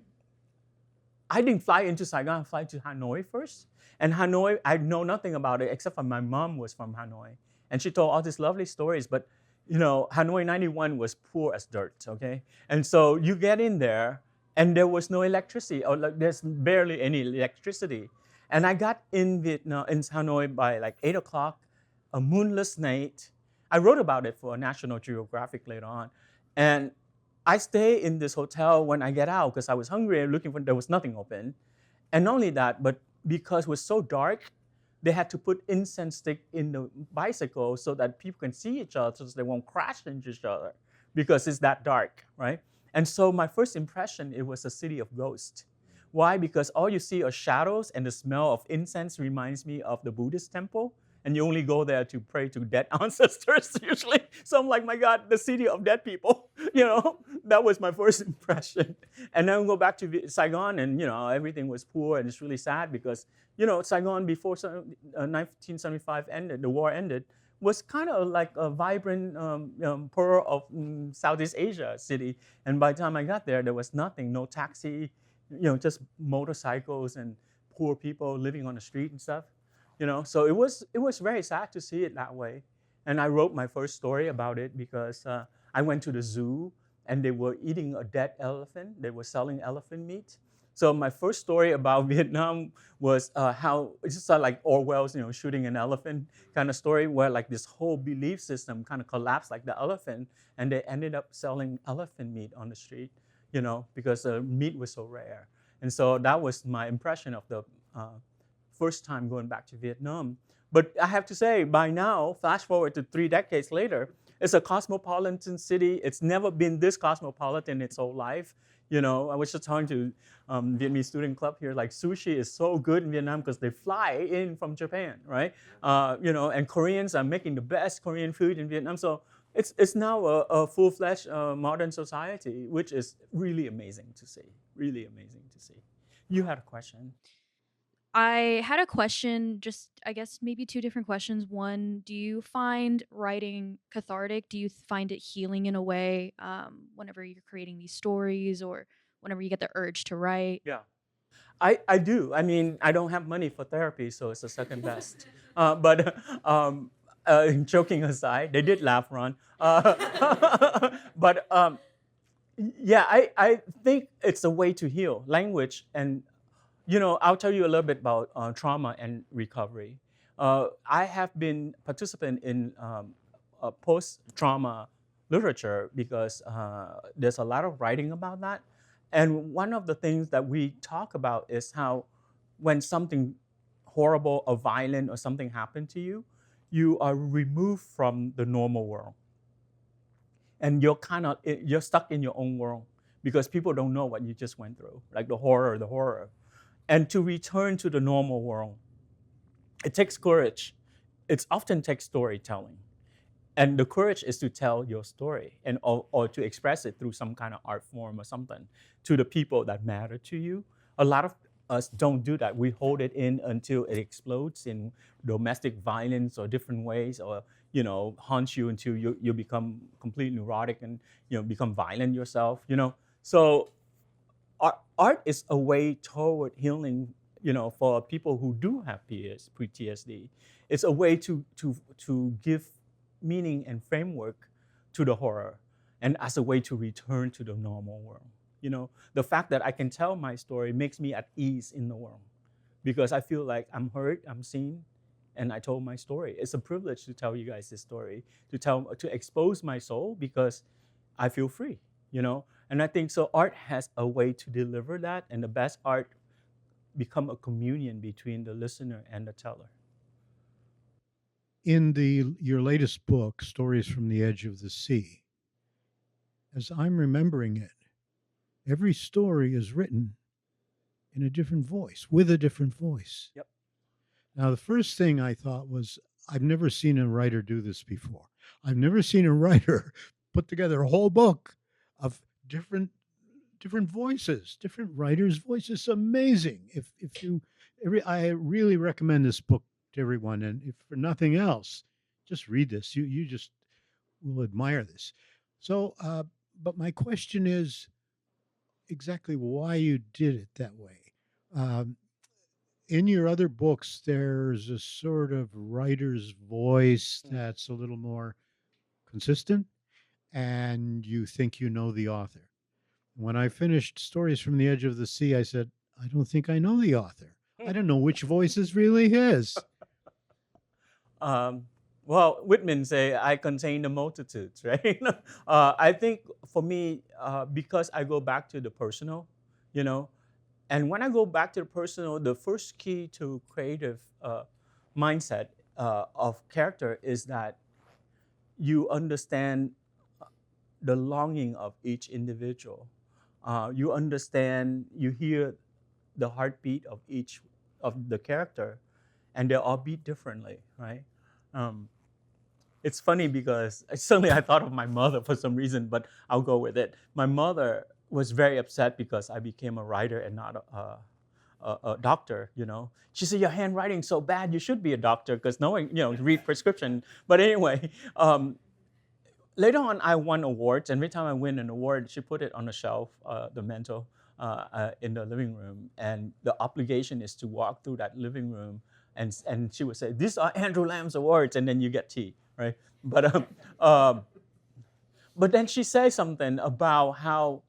I didn't fly into Saigon. I fly to Hanoi first. And Hanoi, I know nothing about it except for my mom was from Hanoi. And she told all these lovely stories. But, Hanoi 91 was poor as dirt, okay? And so you get in there, and there was no electricity, or there's barely any electricity. And I got in Hanoi by 8 o'clock, a moonless night. I wrote about it for National Geographic later on. And I stay in this hotel when I get out because I was hungry and there was nothing open. And not only that, but because it was so dark, they had to put incense stick in the bicycle so that people can see each other so they won't crash into each other because it's that dark, right? And so my first impression, it was a city of ghosts. Why? Because all you see are shadows and the smell of incense reminds me of the Buddhist temple. And you only go there to pray to dead ancestors usually. So I'm like, my God, the city of dead people. That was my first impression. And then we go back to Saigon and, everything was poor and it's really sad because, Saigon before 1975 ended, the war ended, was kind of like a vibrant pearl of Southeast Asia city. And by the time I got there was nothing, no taxi, just motorcycles and poor people living on the street and stuff. So it was very sad to see it that way. And I wrote my first story about it because I went to the zoo and they were eating a dead elephant. They were selling elephant meat. So my first story about Vietnam was how it's just like Orwell's, shooting an elephant kind of story where this whole belief system kind of collapsed like the elephant, and they ended up selling elephant meat on the street, because the meat was so rare. And so that was my impression of the first time going back to Vietnam. But I have to say, by now, flash forward to 3 decades later, it's a cosmopolitan city. It's never been this cosmopolitan its whole life. I was just talking to Vietnamese student club here, sushi is so good in Vietnam because they fly in from Japan, right? And Koreans are making the best Korean food in Vietnam. So it's now a full-fledged modern society, which is really amazing to see, really amazing to see. You had a question. I had a question, just I guess maybe 2 different questions. One, do you find writing cathartic? Do you find it healing in a way whenever you're creating these stories or whenever you get the urge to write? Yeah, I do. I mean, I don't have money for therapy, so it's the second best. But joking aside, they did laugh, Ron. But Yeah, I think it's a way to heal language. And I'll tell you a little bit about trauma and recovery. I have been participant in post-trauma literature because there's a lot of writing about that. And one of the things that we talk about is how when something horrible or violent or something happened to you, you are removed from the normal world, and you're stuck in your own world because people don't know what you just went through, like the horror. And to return to the normal world, it takes courage. It often takes storytelling, and the courage is to tell your story and or to express it through some kind of art form or something to the people that matter to you. A lot of us don't do that. We hold it in until it explodes in domestic violence or different ways, or haunts you until you become completely neurotic and become violent yourself. So art is a way toward healing, for people who do have PTSD. It's a way to give meaning and framework to the horror, and as a way to return to the normal world. The fact that I can tell my story makes me at ease in the world because I feel like I'm heard, I'm seen, and I told my story. It's a privilege to tell you guys this story, to expose my soul because I feel free, And I think so art has a way to deliver that, and the best art become a communion between the listener and the teller. In your latest book, Stories from the Edge of the Sea, as I'm remembering it, every story is written in a different voice, with a different voice. Yep. Now, the first thing I thought was, I've never seen a writer do this before. I've never seen a writer put together a whole book of different voices, different writers' voices. Amazing. I really recommend this book to everyone, and if for nothing else, just read this. You just will admire this. So, but my question is exactly why you did it that way. Um, in your other books, there's a sort of writer's voice that's a little more consistent, and you think you know the author. When I finished Stories from the Edge of the Sea, I said, I don't think I know the author. I don't know which voice is really his. Um, well, Whitman say, I contain the multitudes, right? I think for me, because I go back to the personal, you know, and when I go back to the personal, the first key to creative mindset of character is that you understand the longing of each individual. You hear the heartbeat of each of the character, and they all beat differently, right? Um, it's funny because suddenly I thought of my mother for some reason, but I'll go with it. My mother was very upset because I became a writer and not a doctor. She said, "Your handwriting's so bad. You should be a doctor because no one, read prescription." But anyway, later on, I won awards, and every time I win an award, she put it on the shelf, the mantle, in the living room, and the obligation is to walk through that living room, and she would say, "These are Andrew Lam's awards," and then you get tea, right? But but then she says something about how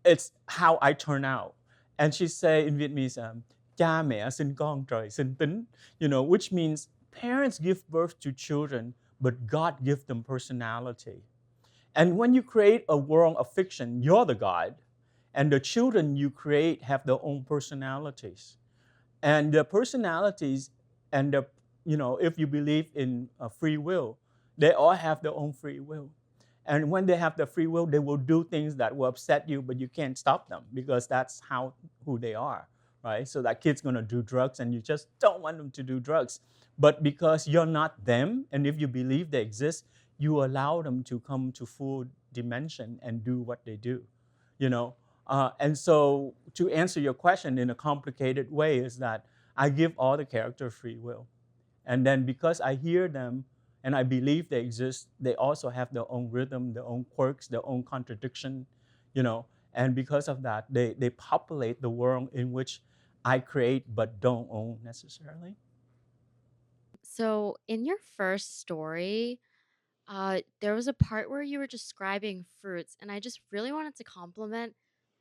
it's how I turn out, and she say in Vietnamese, "Cha mẹ sinh con trời sinh tính," which means parents give birth to children, but God gives them personality. And when you create a world of fiction, you're the God, and the children you create have their own personalities. And the personalities, and if you believe in free will, they all have their own free will. And when they have the free will, they will do things that will upset you, but you can't stop them because that's who they are, right? So that kid's gonna do drugs, and you just don't want them to do drugs. But because you're not them, and if you believe they exist, you allow them to come to full dimension and do what they do, you know. And so, to answer your question in a complicated way, is that I give all the characters free will, and then because I hear them and I believe they exist, they also have their own rhythm, their own quirks, their own contradiction, And because of that, they populate the world in which I create but don't own necessarily. So, in your first story, There was a part where you were describing fruits, and I just really wanted to compliment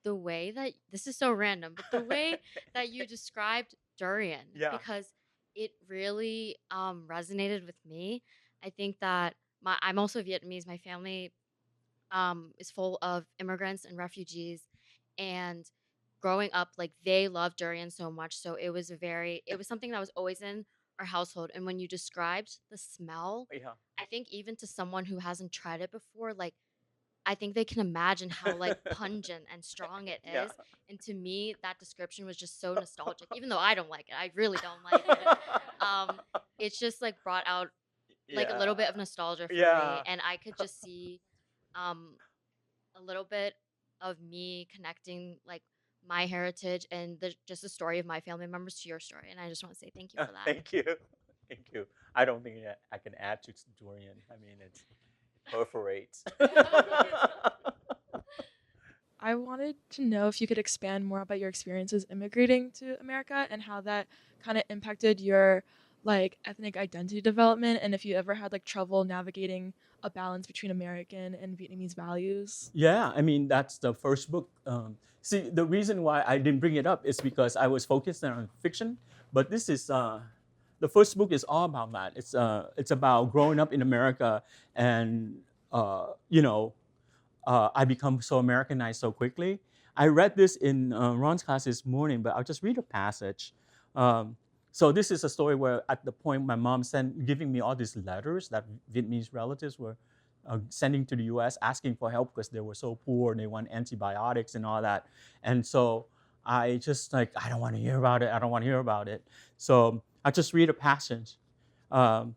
the way that this is so random, but the way that you described durian, Yeah. because it really resonated with me. I think that I'm also Vietnamese. My family is full of immigrants and refugees, and growing up, like, they love durian so much, so it was something that was always in our household. And when you described the smell, Yeah. I think even to someone who hasn't tried it before, like, I think they can imagine how, like, pungent and strong it Yeah. is. And to me, that description was just so nostalgic, even though I don't like it. I really don't like it. Um, it's just, like, brought out, like, a little Yeah. bit of nostalgia for me, Yeah. and I could just see um a little bit of me connecting, like, my heritage and just the story of my family members to your story. And I just want to say thank you for that. Thank you. Thank you. I don't think that I can add to durian. I mean, it perforates. I wanted to know if you could expand more about your experiences immigrating to America and how that kind of impacted your like ethnic identity development, and if you ever had like trouble navigating a balance between American and Vietnamese values. Yeah, I mean, that's the first book. See, the reason why I didn't bring it up is because I was focused on fiction, but this is the first book is all about that. It's about growing up in America, and you know, I become so Americanized so quickly. I read this in Ron's class this morning, but I'll just read a passage. Um, so this is a story where at the point my mom giving me all these letters that Vietnamese relatives were sending to the U.S. asking for help because they were so poor and they want antibiotics and all that. And so I just like, I don't want to hear about it. I don't want to hear about it. So I just read a passage. Um,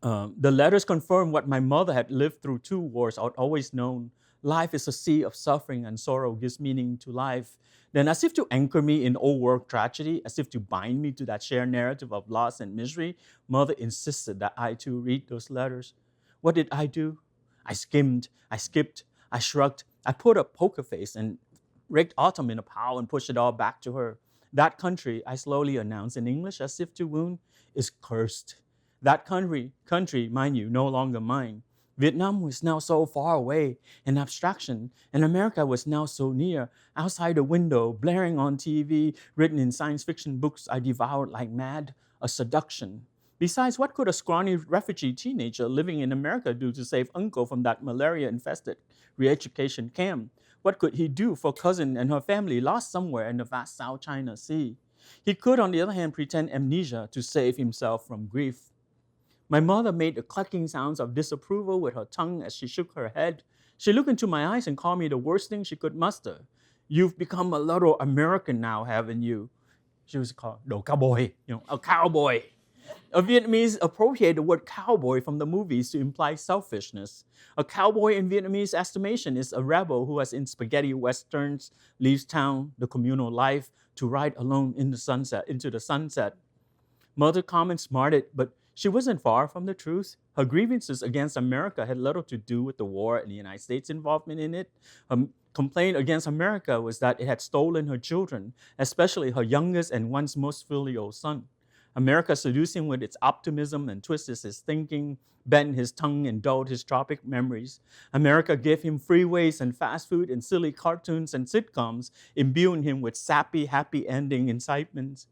the letters confirm what my mother had lived through 2 wars. I'd always known life is a sea of suffering and sorrow gives meaning to life. Then, as if to anchor me in old work tragedy, as if to bind me to that shared narrative of loss and misery, mother insisted that I too read those letters. What did I do? I skimmed, I skipped, I shrugged, I put a poker face and raked autumn in a pile and pushed it all back to her. That country, I slowly announced in English as if to wound, is cursed. That country, mind you, no longer mine. Vietnam was now so far away, an abstraction, and America was now so near, outside the window, blaring on TV, written in science fiction books I devoured like mad, a seduction. Besides, what could a scrawny refugee teenager living in America do to save uncle from that malaria-infested re-education camp? What could he do for cousin and her family lost somewhere in the vast South China Sea? He could, on the other hand, pretend amnesia to save himself from grief. My mother made the clucking sounds of disapproval with her tongue as she shook her head. She looked into my eyes and called me the worst thing she could muster. You've become a little American now, haven't you? She was called "đồ cowboy," a cowboy. A Vietnamese appropriated the word cowboy from the movies to imply selfishness. A cowboy in Vietnamese estimation is a rebel who, as in spaghetti westerns, leaves town, the communal life, to ride alone into the sunset. Mother Common smarted, but she wasn't far from the truth. Her grievances against America had little to do with the war and the United States' involvement in it. Her complaint against America was that it had stolen her children, especially her youngest and once most filial son. America seduced him with its optimism and twisted his thinking, bent his tongue and dulled his tropic memories. America gave him freeways and fast food and silly cartoons and sitcoms, imbuing him with sappy, happy ending incitements.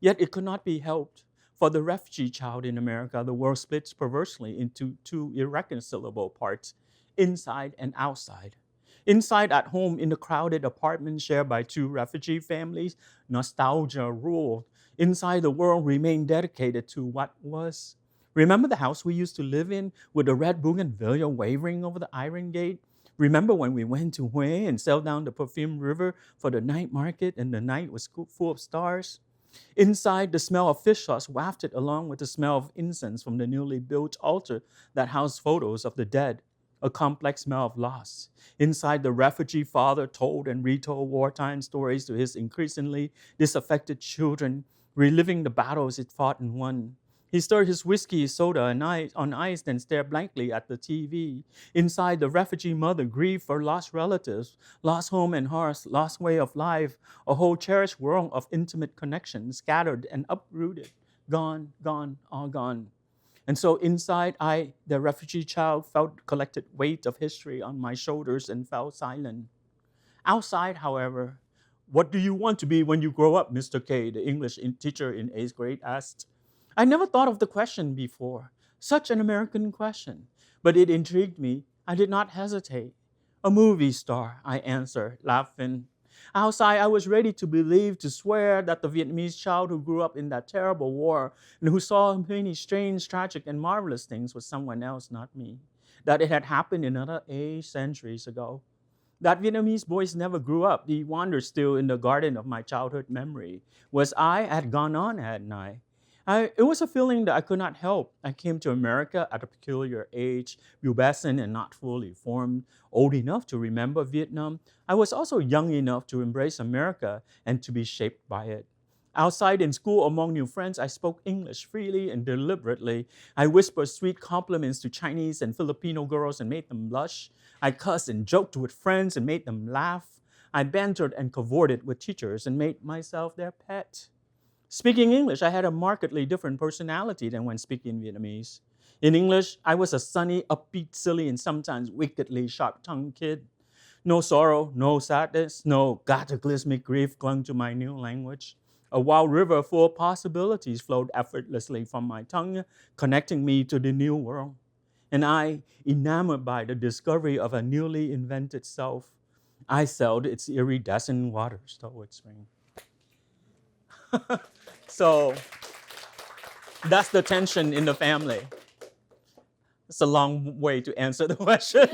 Yet it could not be helped. For the refugee child in America, the world splits perversely into two irreconcilable parts, inside and outside. Inside at home in the crowded apartment shared by two refugee families, nostalgia ruled. Inside, the world remained dedicated to what was. Remember the house we used to live in with the red bougainvillea wavering over the iron gate? Remember when we went to Hue and sailed down the Perfume River for the night market and the night was full of stars? Inside, the smell of fish sauce wafted along with the smell of incense from the newly built altar that housed photos of the dead, a complex smell of loss. Inside, the refugee father told and retold wartime stories to his increasingly disaffected children, reliving the battles it fought and won. He stirred his whiskey soda on ice, then stared blankly at the TV. Inside, the refugee mother grieved for lost relatives, lost home and hearth, lost way of life, a whole cherished world of intimate connections, scattered and uprooted, gone, gone, all gone. And so inside, I, the refugee child, felt collected weight of history on my shoulders and fell silent. Outside, however, what do you want to be when you grow up, Mr. K, the English teacher in 8th grade asked. I never thought of the question before, such an American question, but it intrigued me. I did not hesitate. A movie star, I answered, laughing. Outside, I was ready to believe, to swear that the Vietnamese child who grew up in that terrible war and who saw many strange, tragic, and marvelous things was someone else, not me. That it had happened in another age centuries ago. That Vietnamese boys never grew up. They wandered still in the garden of my childhood memory. Was I had gone on, hadn't I? It was a feeling that I could not help. I came to America at a peculiar age, pubescent and not fully formed, old enough to remember Vietnam. I was also young enough to embrace America and to be shaped by it. Outside in school, among new friends, I spoke English freely and deliberately. I whispered sweet compliments to Chinese and Filipino girls and made them blush. I cussed and joked with friends and made them laugh. I bantered and cavorted with teachers and made myself their pet. Speaking English, I had a markedly different personality than when speaking Vietnamese. In English, I was a sunny, upbeat, silly, and sometimes wickedly sharp-tongued kid. No sorrow, no sadness, no cataclysmic grief clung to my new language. A wild river full of possibilities flowed effortlessly from my tongue, connecting me to the new world. And I, enamored by the discovery of a newly invented self, I sailed its iridescent waters towards spring. So that's the tension in the family. It's a long way to answer the question.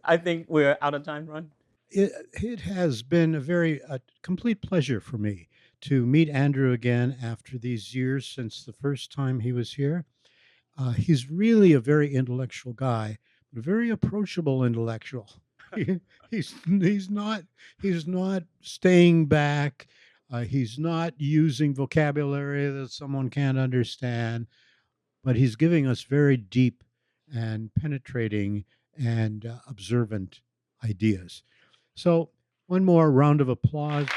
I think we're out of time, Ron. It has been a complete pleasure for me to meet Andrew again after these years since the first time he was here. He's really a very intellectual guy, but a very approachable intellectual. He's not staying back. He's not using vocabulary that someone can't understand, but he's giving us very deep and penetrating and observant ideas. So, one more round of applause.